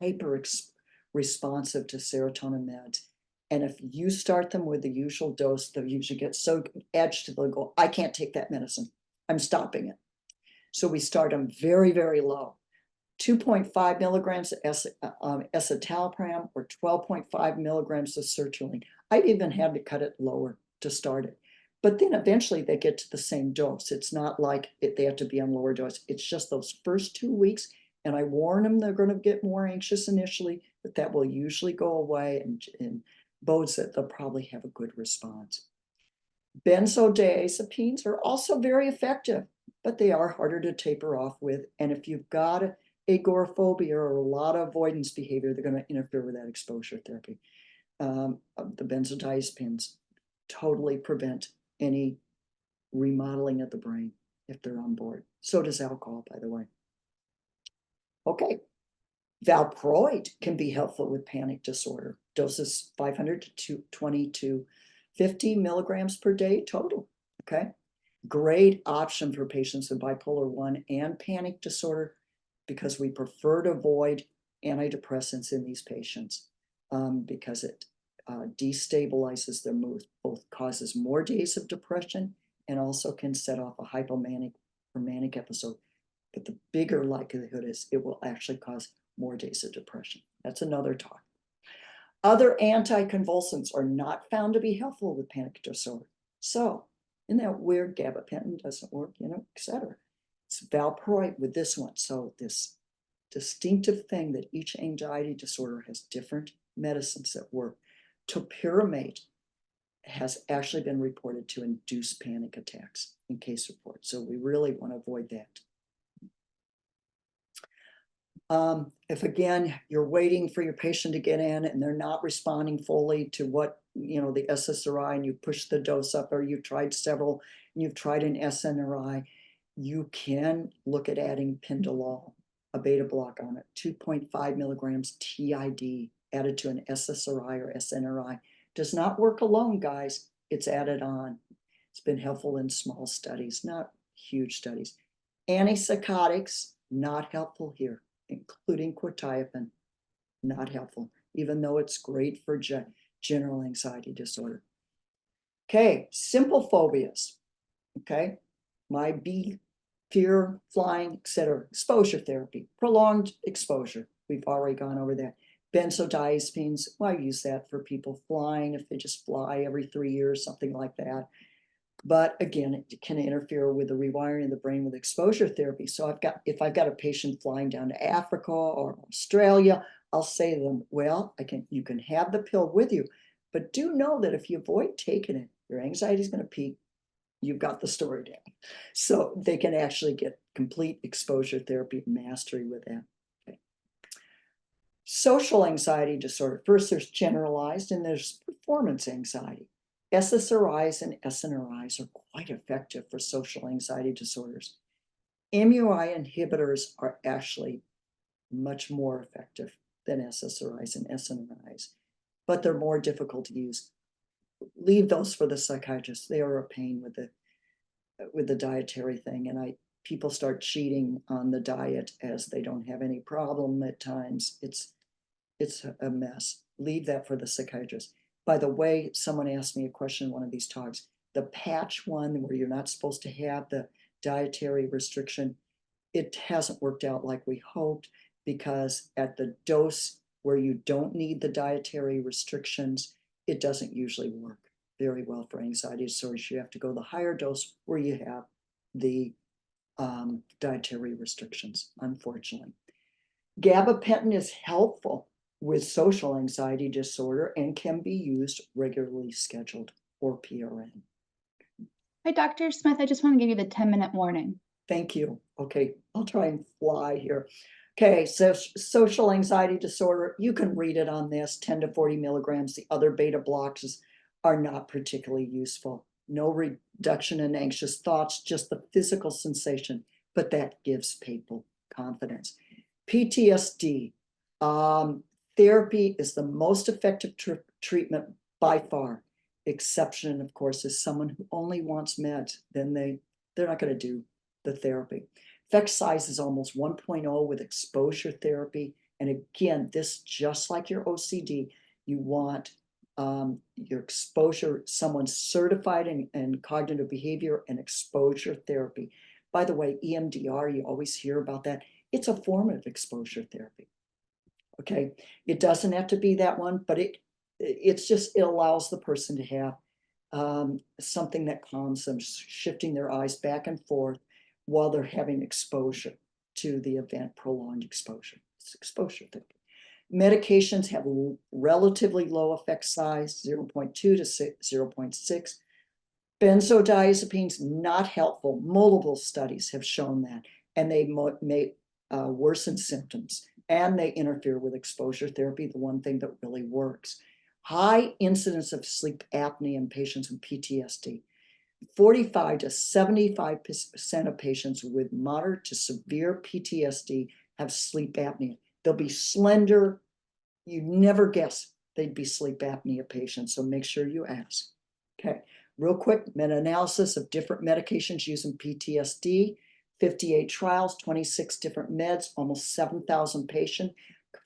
hyper responsive to serotonin meds. And if you start them with the usual dose, they'll usually get so agitated, they'll go, I can't take that medicine. I'm stopping it. So we start them very, very low. 2.5 milligrams of escitalopram or 12.5 milligrams of sertraline. I've even had to cut it lower to start it. But then eventually they get to the same dose. It's not like they have to be on lower dose. It's just those first 2 weeks. And I warn them they're going to get more anxious initially, but that will usually go away and bodes that they'll probably have a good response. Benzodiazepines are also very effective, but they are harder to taper off with. And if you've got agoraphobia or a lot of avoidance behavior, they're going to interfere with that exposure therapy. The benzodiazepines totally prevent any remodeling of the brain if they're on board. So does alcohol, by the way. Okay. Valproate can be helpful with panic disorder. Doses 500 to 20 to 50 milligrams per day total. Okay. Great option for patients with bipolar 1 and panic disorder because we prefer to avoid antidepressants in these patients because it destabilizes their mood, both causes more days of depression and also can set off a hypomanic or manic episode. But the bigger likelihood is it will actually cause more days of depression. That's another talk. Other anticonvulsants are not found to be helpful with panic disorder. So, isn't that weird? Gabapentin doesn't work, etc. It's valproate with this one. So this distinctive thing that each anxiety disorder has different medicines that work. Topiramate has actually been reported to induce panic attacks in case reports. So we really want to avoid that. If again, you're waiting for your patient to get in and they're not responding fully to what, the SSRI, and you push the dose up, or you've tried several and you've tried an SNRI, you can look at adding Pindolol, a beta block on it, 2.5 milligrams TID added to an SSRI or SNRI. Does not work alone, guys. It's added on. It's been helpful in small studies, not huge studies. Antipsychotics, not helpful here, including quetiapine, not helpful, even though it's great for general anxiety disorder. Okay, simple phobias. Okay, my bee, fear, flying, etc. Exposure therapy, prolonged exposure. We've already gone over that. Benzodiazepines, well, I use that for people flying, if they just fly every 3 years, something like that. But again, it can interfere with the rewiring of the brain with exposure therapy. So if I've got a patient flying down to Africa or Australia, I'll say to them, well, you can have the pill with you, but do know that if you avoid taking it, your anxiety is going to peak. You've got the story down. So they can actually get complete exposure therapy mastery with that. Okay. Social anxiety disorder. First, there's generalized and there's performance anxiety. SSRIs and SNRIs are quite effective for social anxiety disorders. MUI inhibitors are actually much more effective than SSRIs and SNRIs, but they're more difficult to use. Leave those for the psychiatrists. They are a pain with the dietary thing, and people start cheating on the diet as they don't have any problem at times. It's a mess. Leave that for the psychiatrist. By the way, someone asked me a question in one of these talks. The patch one where you're not supposed to have the dietary restriction, it hasn't worked out like we hoped, because at the dose where you don't need the dietary restrictions, it doesn't usually work very well for anxiety disorders. You have to go the higher dose where you have the dietary restrictions, unfortunately. Gabapentin is helpful with social anxiety disorder and can be used regularly scheduled or PRN. Hi, Dr. Smith. I just want to give you the 10-minute warning. Thank you. Okay, I'll try and fly here. Okay, so social anxiety disorder, you can read it on this, 10 to 40 milligrams. The other beta blocks are not particularly useful. No reduction in anxious thoughts, just the physical sensation, but that gives people confidence. PTSD, therapy is the most effective treatment by far. Exception, of course, is someone who only wants meds. Then they're not going to do the therapy. Effect size is almost 1.0 with exposure therapy. And again, this, just like your OCD, you want your exposure, someone certified in cognitive behavior and exposure therapy. By the way, EMDR, you always hear about that. It's a form of exposure therapy. Okay, it doesn't have to be that one, but it allows the person to have something that calms them, shifting their eyes back and forth while they're having exposure to the event, prolonged exposure. It's exposure therapy. Medications have relatively low effect size, 0.2 to 0.6. Benzodiazepines, not helpful. Multiple studies have shown that, and they may worsen symptoms, and they interfere with exposure therapy, the one thing that really works. High incidence of sleep apnea in patients with PTSD. 45 to 75% of patients with moderate to severe PTSD have sleep apnea. They'll be slender. You never guess they'd be sleep apnea patients, so make sure you ask. Okay, real quick, meta-analysis of different medications used in PTSD, 58 trials, 26 different meds, almost 7,000 patients,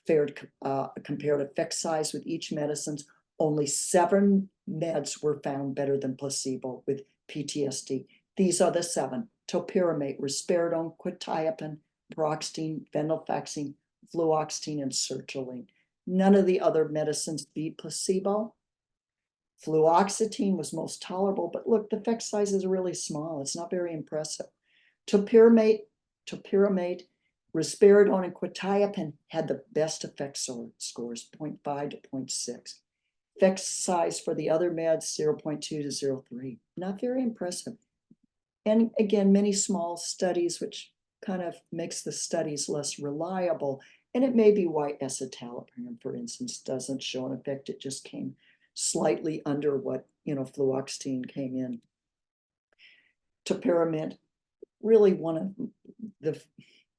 compared effect size with each medicines. Only 7 meds were found better than placebo with PTSD. These are the 7: topiramate, risperidone, quetiapine, paroxetine, venlafaxine, fluoxetine, and sertraline. None of the other medicines beat placebo. Fluoxetine was most tolerable, but look, the effect size is really small. It's not very impressive. Topiramate, risperidone, and quetiapine had the best effect scores, 0.5 to 0.6. Effect size for the other meds, 0.2 to 0.3. Not very impressive. And again, many small studies, which kind of makes the studies less reliable. And it may be why escitalopram, for instance, doesn't show an effect. It just came slightly under what, fluoxetine came in. Topiramate, really one of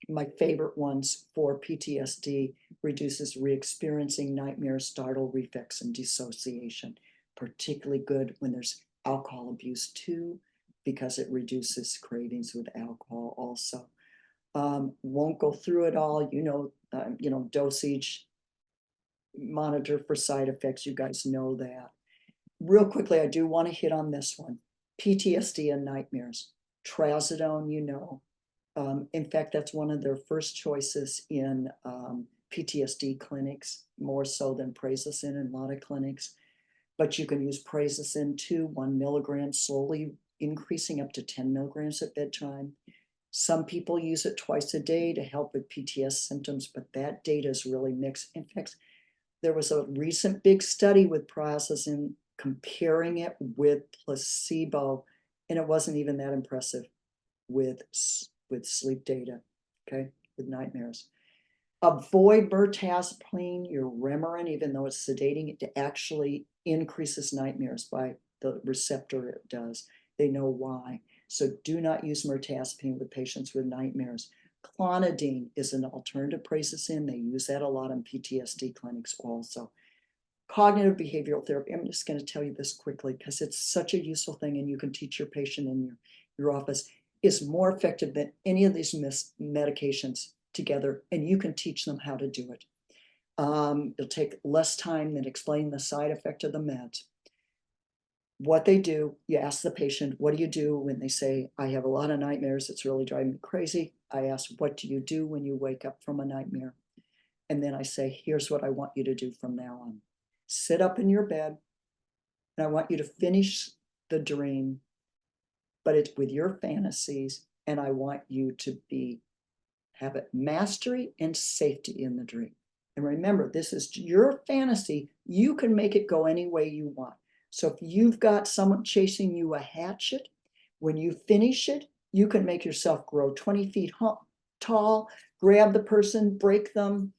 my favorite ones for PTSD, reduces re-experiencing nightmares, startle, reflex, and dissociation. Particularly good when there's alcohol abuse too, because it reduces cravings with alcohol also. Won't go through it all, dosage, monitor for side effects. You guys know that. Real quickly, I do want to hit on this one. PTSD and nightmares. Trazodone, in fact, that's one of their first choices in PTSD clinics, more so than prazosin in a lot of clinics. But you can use prazosin too, 1 milligram, slowly increasing up to 10 milligrams at bedtime. Some people use it twice a day to help with PTSD symptoms, but that data is really mixed. In fact, there was a recent big study with prazosin comparing it with placebo, and it wasn't even that impressive with sleep data, okay, with nightmares. Avoid mirtazapine, your Remeron, even though it's sedating, it actually increases nightmares by the receptor it does. They know why. So do not use mirtazapine with patients with nightmares. Clonidine is an alternative prazosin. They use that a lot in PTSD clinics also. Cognitive behavioral therapy, I'm just going to tell you this quickly because it's such a useful thing and you can teach your patient in your office, is more effective than any of these medications together, and you can teach them how to do it. It'll take less time than explaining the side effect of the meds. What they do, you ask the patient, what do you do when they say, I have a lot of nightmares, it's really driving me crazy. I ask, what do you do when you wake up from a nightmare? And then I say, here's what I want you to do from now on. Sit up in your bed, and I want you to finish the dream, but it's with your fantasies, and I want you to have it mastery and safety in the dream. And remember, this is your fantasy. You can make it go any way you want. So if you've got someone chasing you a hatchet, when you finish it, you can make yourself grow 20 feet tall, grab the person, break them,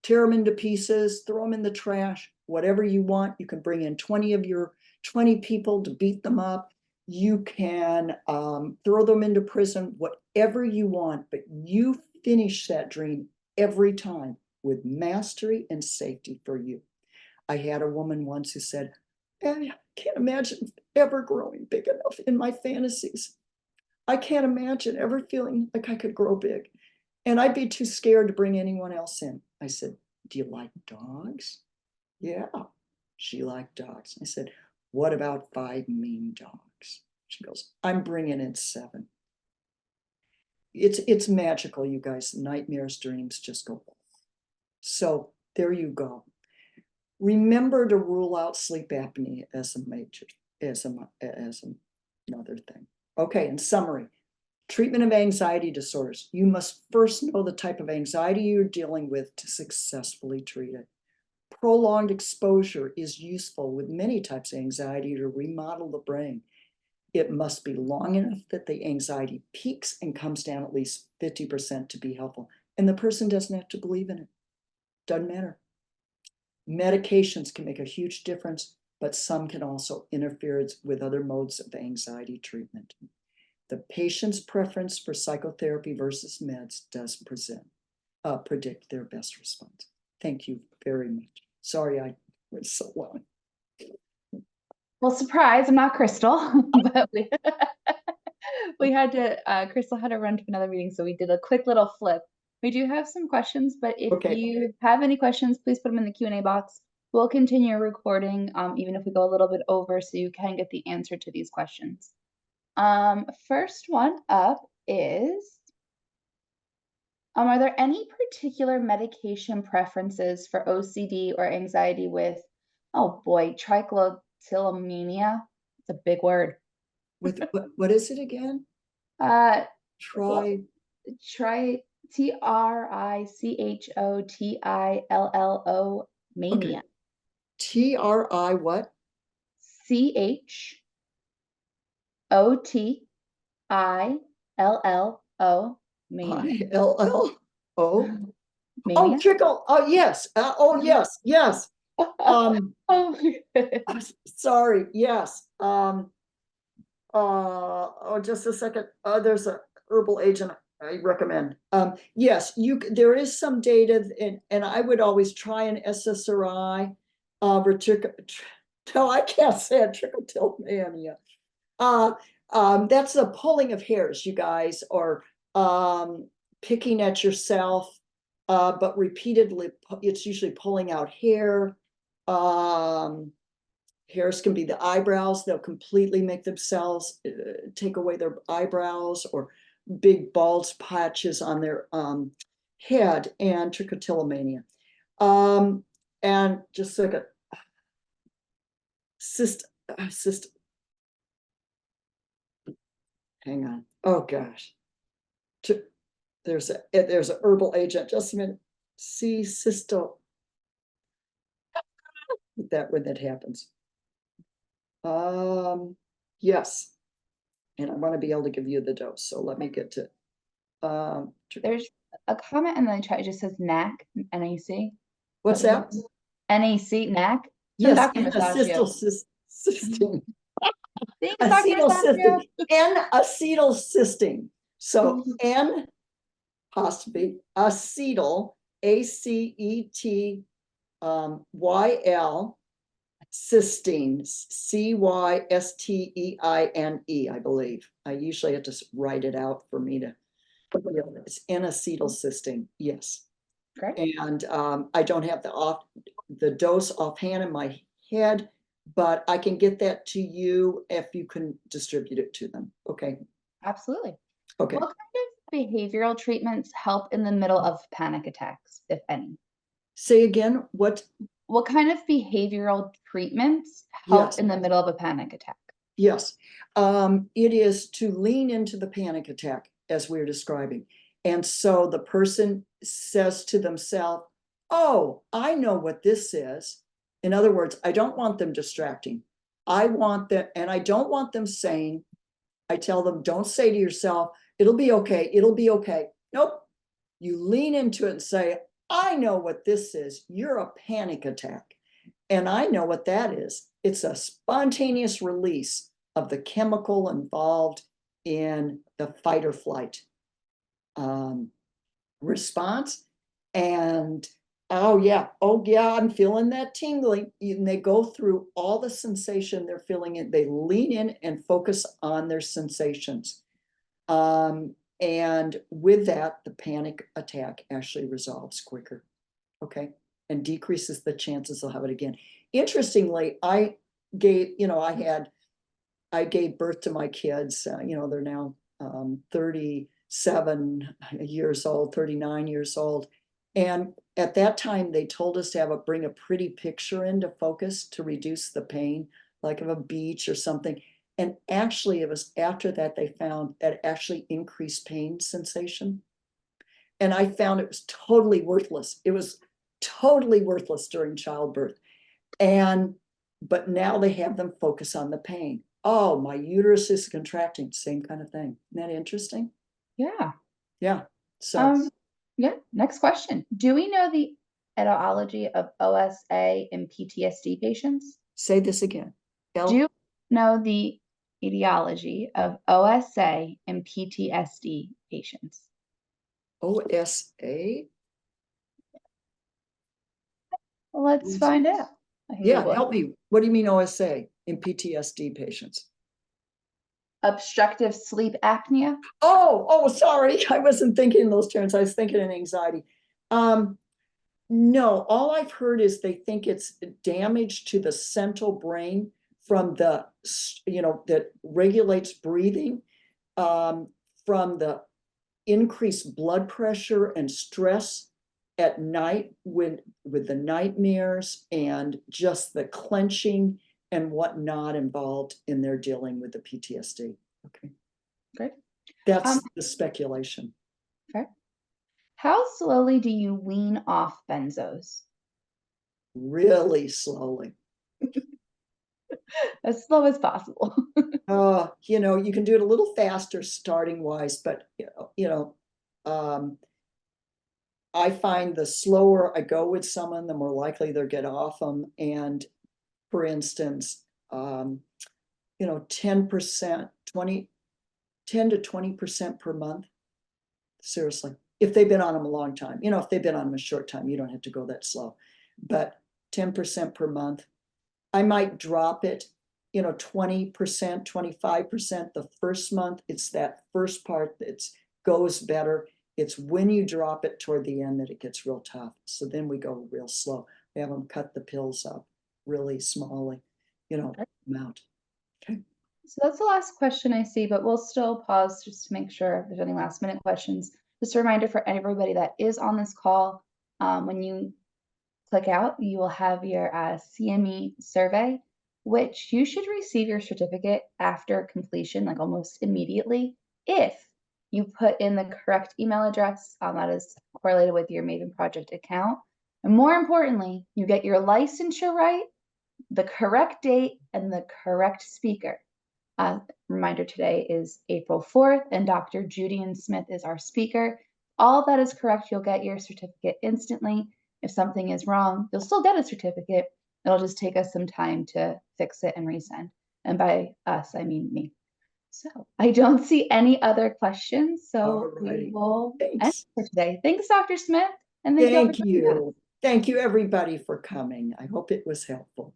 tear them into pieces, throw them in the trash, whatever you want. You can bring in 20 people to beat them up. You can throw them into prison, whatever you want, but you finish that dream every time with mastery and safety for you. I had a woman once who said, I can't imagine ever growing big enough in my fantasies. I can't imagine ever feeling like I could grow big. And I'd be too scared to bring anyone else in. I said, do you like dogs? Yeah, she liked dogs. I said, what about 5 mean dogs? She goes, I'm bringing in 7. It's magical, you guys. Nightmares, dreams just go. So there you go. Remember to rule out sleep apnea as a major as another thing. Okay, in summary, treatment of anxiety disorders. You must first know the type of anxiety you're dealing with to successfully treat it. Prolonged exposure is useful with many types of anxiety to remodel the brain. It must be long enough that the anxiety peaks and comes down at least 50% to be helpful. And the person doesn't have to believe in it. Doesn't matter. Medications can make a huge difference, but some can also interfere with other modes of anxiety treatment. The patient's preference for psychotherapy versus meds does predict their best response. Thank you very much. Sorry I was so long. Well, surprise, I'm not Crystal, but we had to, Crystal had to run to another meeting, so we did a quick little flip. We do have some questions, but if you have any questions, please put them in the Q&A box. We'll continue recording, even if we go a little bit over, so you can get the answer to these questions. First one up is, are there any particular medication preferences for OCD or anxiety with, oh boy, trichotillomania? It's a big word. With what is it again? Trichotillomania. Okay. T-R-I what? CHOTILLO mania. I-L-L-O? Mania? Oh, trickle. Oh, yes. Oh, yes. Yes. Oh, Sorry. Yes. Just a second. There's a herbal agent I recommend. Yes, there is some data, and I would always try an SSRI. No, I can't say it. Trichotillomania. That's the pulling of hairs, you guys, or picking at yourself, but repeatedly. It's usually pulling out hair. Hairs can be the eyebrows. They'll completely make themselves take away their eyebrows, or big bald patches on their head, and trichotillomania. And just like a cyst. Hang on. Oh gosh. There's a herbal agent. Just a minute. Cysto. That when that happens. Yes. And I want to be able to give you the dose. So let me get to there's a comment in the chat. It just says NAC, NAC. What's that? NAC, NAC. Yes, N-acetylcysteine. Acetylcysteine. N-acetylcysteine. So N apostrophe acetyl, ACETYL, cysteine, CYSTEINE, I believe. I usually have to write it out for me to. It's N-acetylcysteine. Yes. Okay. And I don't have the dose offhand in my head, but I can get that to you if you can distribute it to them. Okay. Absolutely. Okay. What kind of behavioral treatments help in the middle of panic attacks, if any? Say again, what kind of behavioral treatments help in the middle of a panic attack? Yes. It is to lean into the panic attack, as we're describing. And so the person says to themselves, oh, I know what this is. In other words, I don't want them distracting. I want them, and I don't want them saying, I tell them, don't say to yourself, it'll be okay, it'll be okay. Nope. You lean into it and say, I know what this is. You're a panic attack. And I know what that is. It's a spontaneous release of the chemical involved in the fight or flight response. And oh yeah, I'm feeling that tingling. And they go through all the sensation they're feeling it. They lean in and focus on their sensations. And with that, the panic attack actually resolves quicker. Okay. And decreases the chances they'll have it again. Interestingly, I gave birth to my kids. They're now 37 years old, 39 years old. And at that time, they told us to bring a pretty picture into focus to reduce the pain. like of a beach or something. And actually, it was after that they found that actually increased pain sensation. And I found it was totally worthless. It was totally worthless during childbirth. But now they have them focus on the pain. Oh, my uterus is contracting, same kind of thing. Isn't that interesting? Yeah. Yeah. So yeah, next question. Do we know the etiology of OSA in PTSD patients? say this again. Do you know the etiology of OSA in PTSD patients? OSA? Let's find out. Yeah, help me. What do you mean OSA in PTSD patients? Obstructive sleep apnea. Oh, sorry. I wasn't thinking in those terms. I was thinking in anxiety. No, all I've heard is they think it's damage to the central brain from the, that regulates breathing, from the increased blood pressure and stress at night with the nightmares and just the clenching and whatnot involved in their dealing with the PTSD. Okay. Great. That's the speculation. Okay. How slowly do you wean off benzos? Really slowly. As slow as possible. You can do it a little faster starting wise, but I find the slower I go with someone, the more likely they'll get off them. And for instance, 10%, 10 to 20% per month. Seriously, if they've been on them a long time, if they've been on them a short time, you don't have to go that slow, but 10% per month. I might drop it, 20%, 25% the first month. It's that first part that goes better. It's when you drop it toward the end that it gets real tough. So then we go real slow. We have them cut the pills up really smallly, amount. Okay. So that's the last question I see, but we'll still pause just to make sure if there's any last minute questions. Just a reminder for everybody that is on this call, when you click out, you will have your CME survey, which you should receive your certificate after completion, like almost immediately, if you put in the correct email address that is correlated with your MAVEN Project account. And more importantly, you get your licensure right, the correct date, and the correct speaker. Reminder today is April 4th, and Dr. Judian Smith is our speaker. All of that is correct. You'll get your certificate instantly. If something is wrong, you'll still get a certificate. It'll just take us some time to fix it and resend. And by us, I mean me. So I don't see any other questions. So we will end for today. Thanks, Dr. Smith. And thank you. Thank you, everybody, for coming. I hope it was helpful.